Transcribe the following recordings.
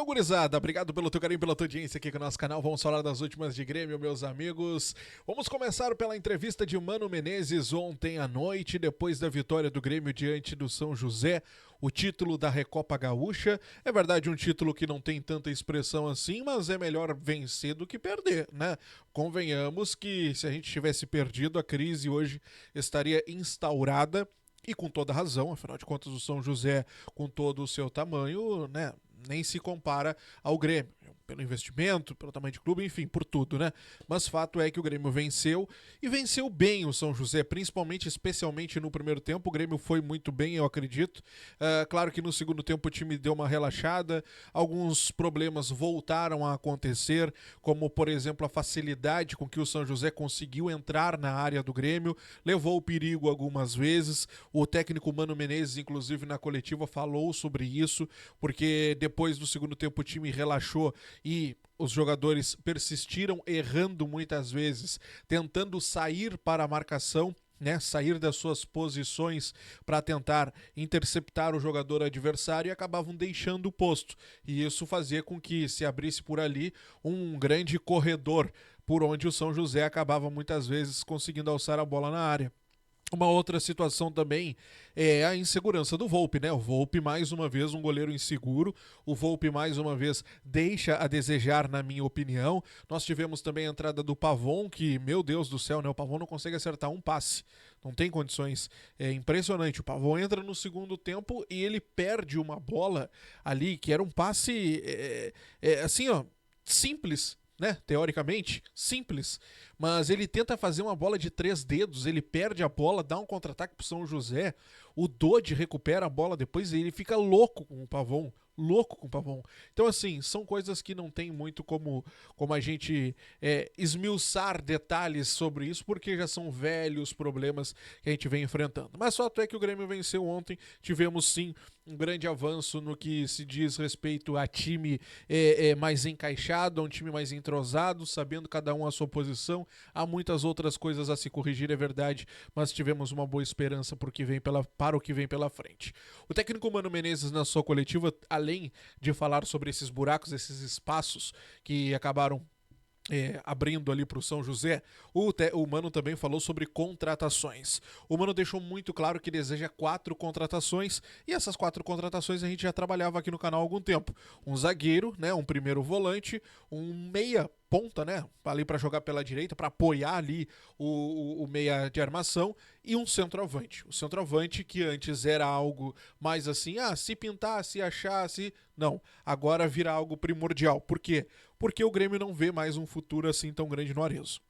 Então, gurizada, obrigado pelo teu carinho, pela tua audiência aqui com o nosso canal. Vamos falar das últimas de Grêmio, meus amigos. Vamos começar pela entrevista de Mano Menezes ontem à noite, depois da vitória do Grêmio diante do São José, o título da Recopa Gaúcha. É verdade, um título que não tem tanta expressão assim, mas é melhor vencer do que perder, né? Convenhamos que se a gente tivesse perdido, a crise hoje estaria instaurada. E com toda razão, afinal de contas, o São José, com todo o seu tamanho, né, nem se compara ao Grêmio. Pelo investimento, pelo tamanho de clube, enfim, por tudo, né? Mas fato é que o Grêmio venceu, e venceu bem o São José, principalmente, especialmente no primeiro tempo. O Grêmio foi muito bem, eu acredito. Claro que no segundo tempo o time deu uma relaxada, alguns problemas voltaram a acontecer, como, por exemplo, a facilidade com que o São José conseguiu entrar na área do Grêmio, levou o perigo algumas vezes. O técnico Mano Menezes, inclusive, na coletiva falou sobre isso, porque depois do segundo tempo o time relaxou e os jogadores persistiram errando muitas vezes, tentando sair para a marcação, né, sair das suas posições para tentar interceptar o jogador adversário, e acabavam deixando o posto. E isso fazia com que se abrisse por ali um grande corredor por onde o São José acabava muitas vezes conseguindo alçar a bola na área. Uma outra situação também é a insegurança do Volpi, né? O Volpi, mais uma vez, um goleiro inseguro. O Volpi, mais uma vez, deixa a desejar, na minha opinião. Nós tivemos também a entrada do Pavon, que, meu Deus do céu, né? O Pavon não consegue acertar um passe. Não tem condições. É impressionante. O Pavon entra no segundo tempo e ele perde uma bola ali, que era um passe, assim, ó, simples, né? Teoricamente, simples. Mas ele tenta fazer uma bola de 3 dedos, ele perde a bola, dá um contra-ataque pro São José, o Dodge recupera a bola depois e ele fica louco com o Pavon. Louco com o Pavon. Então, assim, são coisas que não tem muito como a gente esmiuçar detalhes sobre isso, porque já são velhos problemas que a gente vem enfrentando. Mas o fato é que o Grêmio venceu ontem. Tivemos, sim, um grande avanço no que se diz respeito a time mais encaixado, a um time mais entrosado, sabendo cada um a sua posição. Há muitas outras coisas a se corrigir, é verdade, mas tivemos uma boa esperança para o que vem pela frente. O técnico Mano Menezes, na sua coletiva, além de falar sobre esses buracos, esses espaços que acabaram abrindo ali para o São José, o Mano também falou sobre contratações. O Mano deixou muito claro que deseja 4 contratações, e essas 4 contratações a gente já trabalhava aqui no canal há algum tempo. Um zagueiro, né, um primeiro volante, um meia ponta, né, ali para jogar pela direita, para apoiar ali o meia de armação, e um centroavante. O centroavante que antes era algo mais assim, se pintar, se achar, se... Não, agora vira algo primordial. Por quê? Porque o Grêmio não vê mais um futuro assim tão grande no Arezo.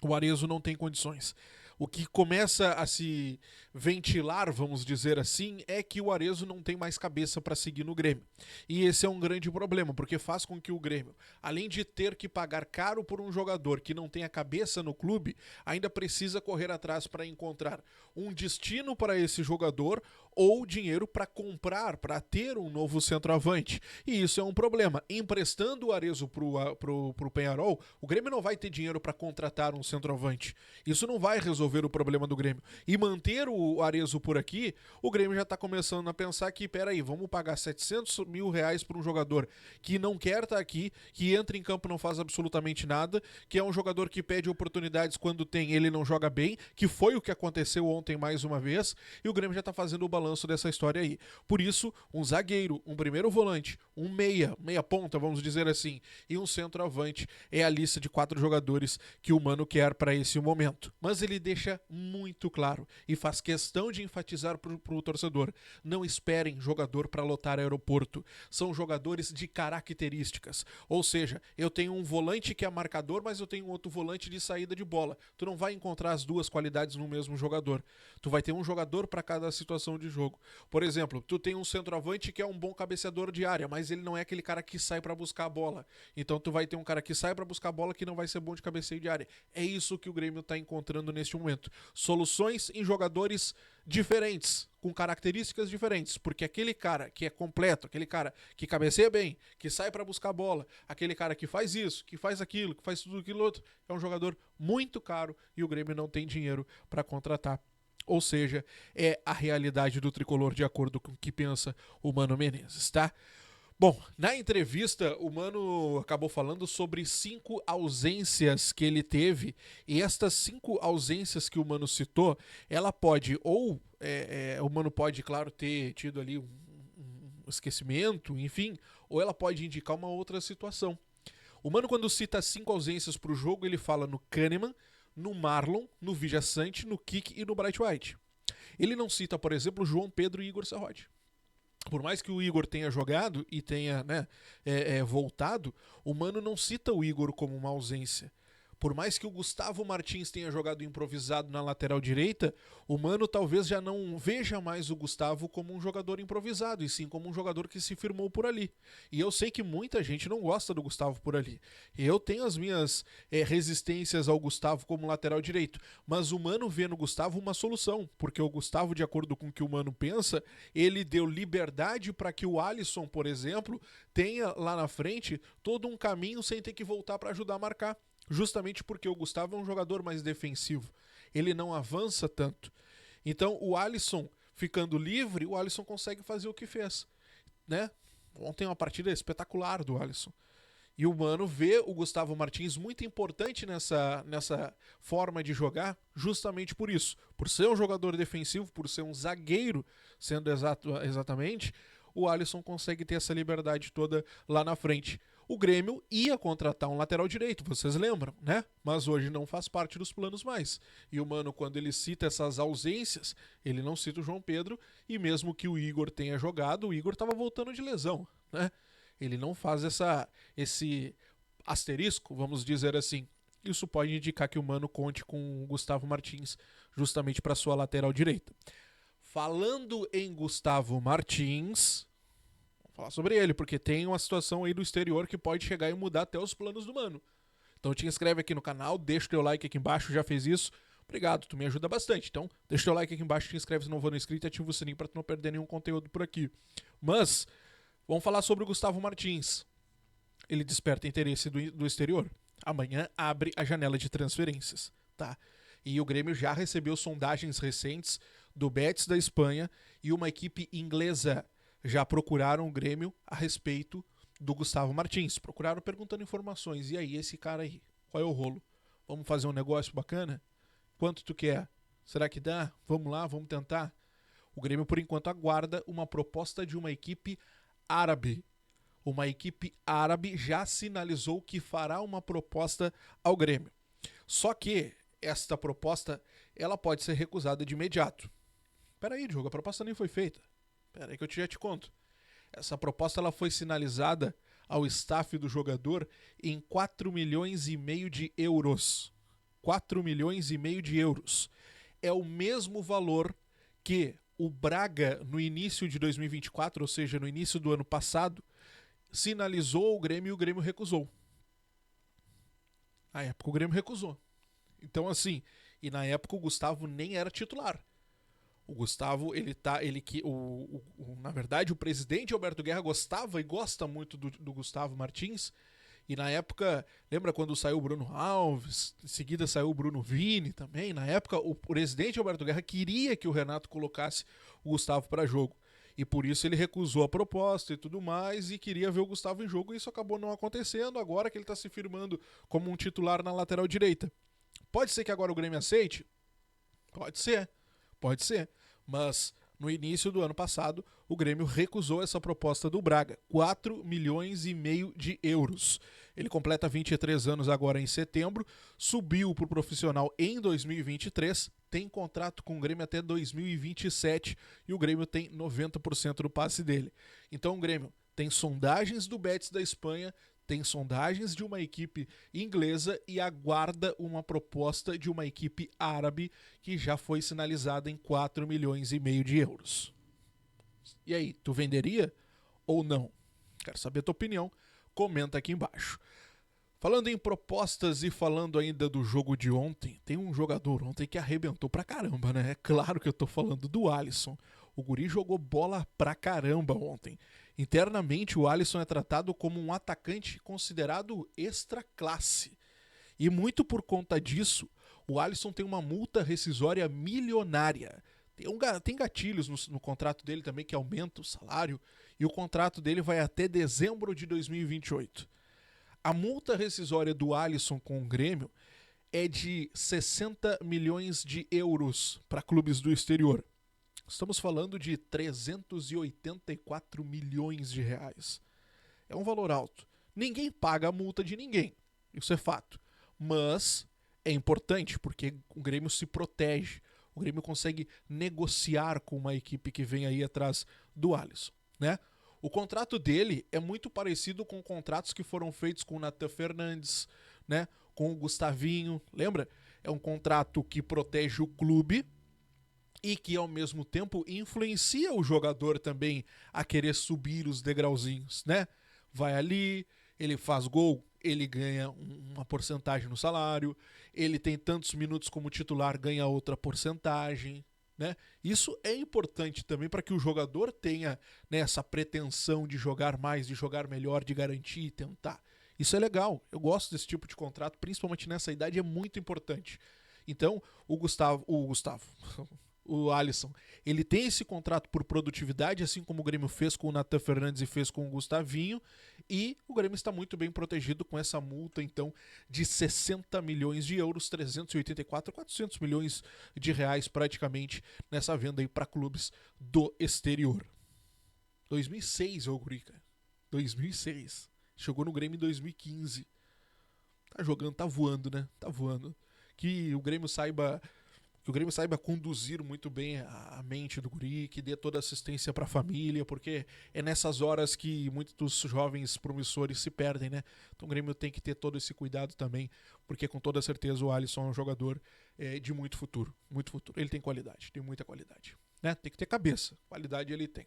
O Arezo não tem condições. O que começa a se ventilar, vamos dizer assim, é que o Arezo não tem mais cabeça para seguir no Grêmio. E esse é um grande problema, porque faz com que o Grêmio, além de ter que pagar caro por um jogador que não tem a cabeça no clube, ainda precisa correr atrás para encontrar um destino para esse jogador ou dinheiro para comprar, para ter um novo centroavante. E isso é um problema. Emprestando o Arezo pro Peñarol, o Grêmio não vai ter dinheiro para contratar um centroavante. Isso não vai resolver o problema do Grêmio. E manter o Arezo por aqui, o Grêmio já tá começando a pensar que, peraí, vamos pagar 700 mil reais por um jogador que não quer estar aqui, que entra em campo e não faz absolutamente nada, que é um jogador que pede oportunidades quando tem, ele não joga bem, que foi o que aconteceu ontem mais uma vez, e o Grêmio já tá fazendo o balanço dessa história aí. Por isso, um zagueiro, um primeiro volante, um meia ponta, vamos dizer assim, e um centroavante é a lista de 4 jogadores que o Mano quer para esse momento. Mas ele deixa muito claro e faz questão de enfatizar pro torcedor: não esperem jogador para lotar aeroporto. São jogadores de características. Ou seja, eu tenho um volante que é marcador, mas eu tenho outro volante de saída de bola. Tu não vai encontrar as duas qualidades no mesmo jogador. Tu vai ter um jogador para cada situação de jogo. Por exemplo, tu tem um centroavante que é um bom cabeceador de área, mas ele não é aquele cara que sai para buscar a bola. Então tu vai ter um cara que sai para buscar a bola que não vai ser bom de cabeceio de área. É isso que o Grêmio tá encontrando neste momento. Soluções em jogadores diferentes, com características diferentes, porque aquele cara que é completo, aquele cara que cabeceia bem, que sai para buscar a bola, aquele cara que faz isso, que faz aquilo, que faz tudo aquilo outro, é um jogador muito caro e o Grêmio não tem dinheiro para contratar. Ou seja, é a realidade do tricolor de acordo com o que pensa o Mano Menezes, tá? Bom, na entrevista, o Mano acabou falando sobre 5 ausências que ele teve, e estas 5 ausências que o Mano citou, ela pode, ou o Mano pode, claro, ter tido ali um esquecimento, enfim, ou ela pode indicar uma outra situação. O Mano, quando cita 5 ausências para o jogo, ele fala no Kahneman, no Marlon, no Vijaçante, no Kik e no Bright White. Ele não cita, por exemplo, João Pedro e Igor Sarrodi. Por mais que o Igor tenha jogado e tenha, né, voltado, o Mano não cita o Igor como uma ausência. Por mais que o Gustavo Martins tenha jogado improvisado na lateral direita, o Mano talvez já não veja mais o Gustavo como um jogador improvisado, e sim como um jogador que se firmou por ali. E eu sei que muita gente não gosta do Gustavo por ali. Eu tenho as minhas resistências ao Gustavo como lateral direito, mas o Mano vê no Gustavo uma solução, porque o Gustavo, de acordo com o que o Mano pensa, ele deu liberdade para que o Alisson, por exemplo, tenha lá na frente todo um caminho sem ter que voltar para ajudar a marcar. Justamente porque o Gustavo é um jogador mais defensivo. Ele não avança tanto. Então, o Alisson ficando livre, o Alisson consegue fazer o que fez, né? Ontem uma partida espetacular do Alisson. E o Mano vê o Gustavo Martins muito importante nessa forma de jogar, justamente por isso. Por ser um jogador defensivo, por ser um zagueiro, sendo exatamente, o Alisson consegue ter essa liberdade toda lá na frente. O Grêmio ia contratar um lateral direito, vocês lembram, né? Mas hoje não faz parte dos planos mais. E o Mano, quando ele cita essas ausências, ele não cita o João Pedro, e mesmo que o Igor tenha jogado, o Igor estava voltando de lesão, né? Ele não faz esse asterisco, vamos dizer assim. Isso pode indicar que o Mano conte com o Gustavo Martins justamente para sua lateral direita. Falando em Gustavo Martins, vamos falar sobre ele, porque tem uma situação aí do exterior que pode chegar e mudar até os planos do Mano. Então te inscreve aqui no canal, deixa o teu like aqui embaixo, já fez isso? Obrigado, tu me ajuda bastante. Então deixa o teu like aqui embaixo, te inscreve se não for inscrito e ativa o sininho para tu não perder nenhum conteúdo por aqui. Mas vamos falar sobre o Gustavo Martins. Ele desperta interesse do exterior. Amanhã abre a janela de transferências, tá? E o Grêmio já recebeu sondagens recentes do Betis da Espanha e uma equipe inglesa já procuraram o Grêmio a respeito do Gustavo Martins. Procuraram perguntando informações. E aí, esse cara aí? Qual é o rolo? Vamos fazer um negócio bacana? Quanto tu quer? Será que dá? Vamos lá, vamos tentar? O Grêmio, por enquanto, aguarda uma proposta de uma equipe árabe. Uma equipe árabe já sinalizou que fará uma proposta ao Grêmio. Só que esta proposta ela pode ser recusada de imediato. Peraí, Diogo, a proposta nem foi feita. Peraí que eu já te conto. Essa proposta ela foi sinalizada ao staff do jogador em 4 milhões e meio de euros. 4 milhões e meio de euros. É o mesmo valor que o Braga, no início de 2024, ou seja, no início do ano passado, sinalizou ao Grêmio e o Grêmio recusou. Na época o Grêmio recusou. Então assim, e na época o Gustavo nem era titular. O Gustavo, na verdade, o presidente Alberto Guerra gostava e gosta muito do Gustavo Martins. E na época, lembra quando saiu o Bruno Alves, em seguida saiu o Bruno Vini também. Na época, o presidente Alberto Guerra queria que o Renato colocasse o Gustavo para jogo. E por isso ele recusou a proposta e tudo mais e queria ver o Gustavo em jogo. E isso acabou não acontecendo agora que ele está se firmando como um titular na lateral direita. Pode ser que agora o Grêmio aceite? Pode ser. Mas no início do ano passado, o Grêmio recusou essa proposta do Braga. 4 milhões e meio de euros. Ele completa 23 anos agora em setembro, subiu para o profissional em 2023, tem contrato com o Grêmio até 2027 e o Grêmio tem 90% do passe dele. Então o Grêmio tem sondagens do Betis da Espanha, tem sondagens de uma equipe inglesa e aguarda uma proposta de uma equipe árabe que já foi sinalizada em 4 milhões e meio de euros. E aí, tu venderia ou não? Quero saber a tua opinião, comenta aqui embaixo. Falando em propostas e falando ainda do jogo de ontem, tem um jogador ontem que arrebentou pra caramba, né? É claro que eu tô falando do Alisson. O guri jogou bola pra caramba ontem. Internamente, o Alisson é tratado como um atacante considerado extra classe. E muito por conta disso, o Alisson tem uma multa rescisória milionária. Tem gatilhos no contrato dele também que aumenta o salário e o contrato dele vai até dezembro de 2028. A multa rescisória do Alisson com o Grêmio é de 60 milhões de euros para clubes do exterior. Estamos falando de 384 milhões de reais. É um valor alto. Ninguém paga a multa de ninguém, isso é fato. Mas é importante porque o Grêmio se protege. O Grêmio consegue negociar com uma equipe que vem aí atrás do Alisson, né? O contrato dele é muito parecido com contratos que foram feitos com o Nathan Fernandes, né? Com o Gustavinho, lembra? É um contrato que protege o clube e que ao mesmo tempo influencia o jogador também a querer subir os degrauzinhos, né? Vai ali, ele faz gol, ele ganha uma porcentagem no salário, ele tem tantos minutos como titular, ganha outra porcentagem, né? Isso é importante também para que o jogador tenha, né, essa pretensão de jogar mais, de jogar melhor, de garantir e tentar. Isso é legal, eu gosto desse tipo de contrato, principalmente nessa idade, é muito importante. Então, o Alisson, ele tem esse contrato por produtividade, assim como o Grêmio fez com o Nathan Fernandes e fez com o Gustavinho, e o Grêmio está muito bem protegido com essa multa, então, de 60 milhões de euros, 384, 400 milhões de reais praticamente nessa venda aí para clubes do exterior. 2006, ô Gurica, 2006. Chegou no Grêmio em 2015. Tá jogando, tá voando, né? Tá voando. Que o Grêmio saiba conduzir muito bem a mente do guri, que dê toda assistência para a família, porque é nessas horas que muitos jovens promissores se perdem, né? Então o Grêmio tem que ter todo esse cuidado também, porque com toda certeza o Alisson é um jogador de muito futuro, muito futuro. Ele tem qualidade, tem muita qualidade, né? Tem que ter cabeça, qualidade ele tem.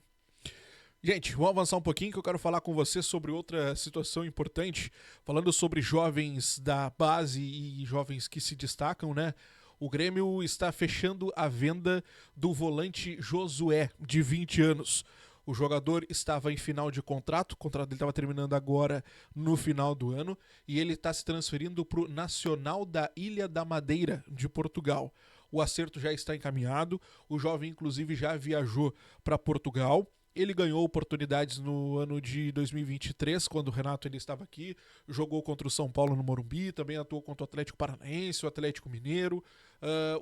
Gente, vamos avançar um pouquinho que eu quero falar com você sobre outra situação importante, falando sobre jovens da base e jovens que se destacam, né? O Grêmio está fechando a venda do volante Josué, de 20 anos. O jogador estava em final de contrato, o contrato dele estava terminando agora no final do ano, e ele está se transferindo para o Nacional da Ilha da Madeira, de Portugal. O acerto já está encaminhado, o jovem inclusive já viajou para Portugal. Ele ganhou oportunidades no ano de 2023, quando o Renato ainda estava aqui, jogou contra o São Paulo no Morumbi, também atuou contra o Atlético Paranaense, o Atlético Mineiro,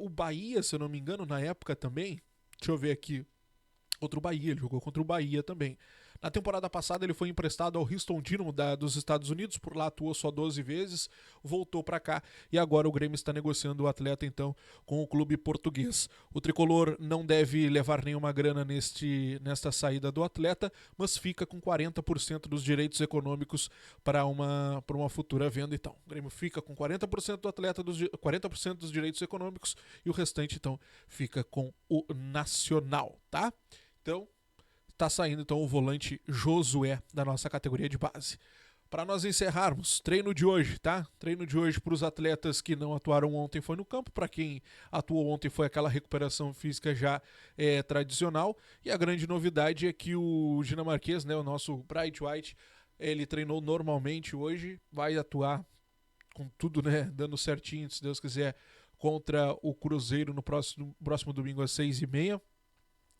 o Bahia, se eu não me engano, na época também, deixa eu ver aqui, contra o Bahia, ele jogou contra o Bahia também. Na temporada passada ele foi emprestado ao Houston Dynamo dos Estados Unidos, por lá atuou só 12 vezes, voltou para cá e agora o Grêmio está negociando o atleta então com o clube português. O tricolor não deve levar nenhuma grana nesta saída do atleta, mas fica com 40% dos direitos econômicos para uma futura venda então. O Grêmio fica com 40% do atleta, 40% dos direitos econômicos e o restante então fica com o Nacional, tá? Então, tá saindo então o volante Josué da nossa categoria de base. Para nós encerrarmos, treino de hoje, tá? Treino de hoje para os atletas que não atuaram ontem foi no campo, para quem atuou ontem foi aquela recuperação física já tradicional, e a grande novidade é que o dinamarquês, né, o nosso Bright White, ele treinou normalmente hoje, vai atuar com tudo, né, dando certinho, se Deus quiser, contra o Cruzeiro no próximo domingo às 6h30.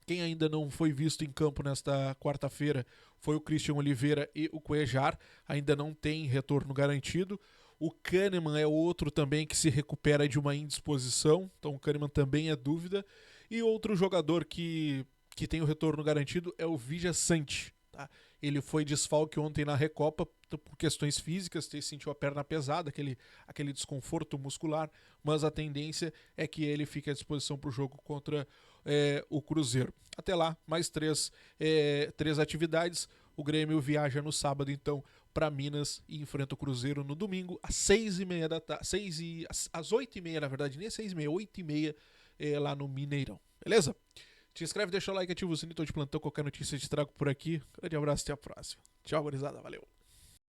Quem ainda não foi visto em campo nesta quarta-feira foi o Christian Oliveira e o Cuejar, ainda não tem retorno garantido. O Kahneman é outro também que se recupera de uma indisposição, então o Kahneman também é dúvida. E outro jogador que tem o retorno garantido é o Vija Sante. Tá? Ele foi desfalque ontem na Recopa por questões físicas, sentiu a perna pesada, aquele desconforto muscular, mas a tendência é que ele fique à disposição para o jogo contra o Cruzeiro. Até lá, mais três atividades. O Grêmio viaja no sábado, então, para Minas e enfrenta o Cruzeiro no domingo, às 6h30 da tarde. Às 8h30, na verdade, nem às 6h30, 8h30 lá no Mineirão. Beleza? Te inscreve, deixa o like, ativa o sininho, tô de plantão, qualquer notícia eu te trago por aqui. Grande abraço, até a próxima. Tchau, gurizada, valeu.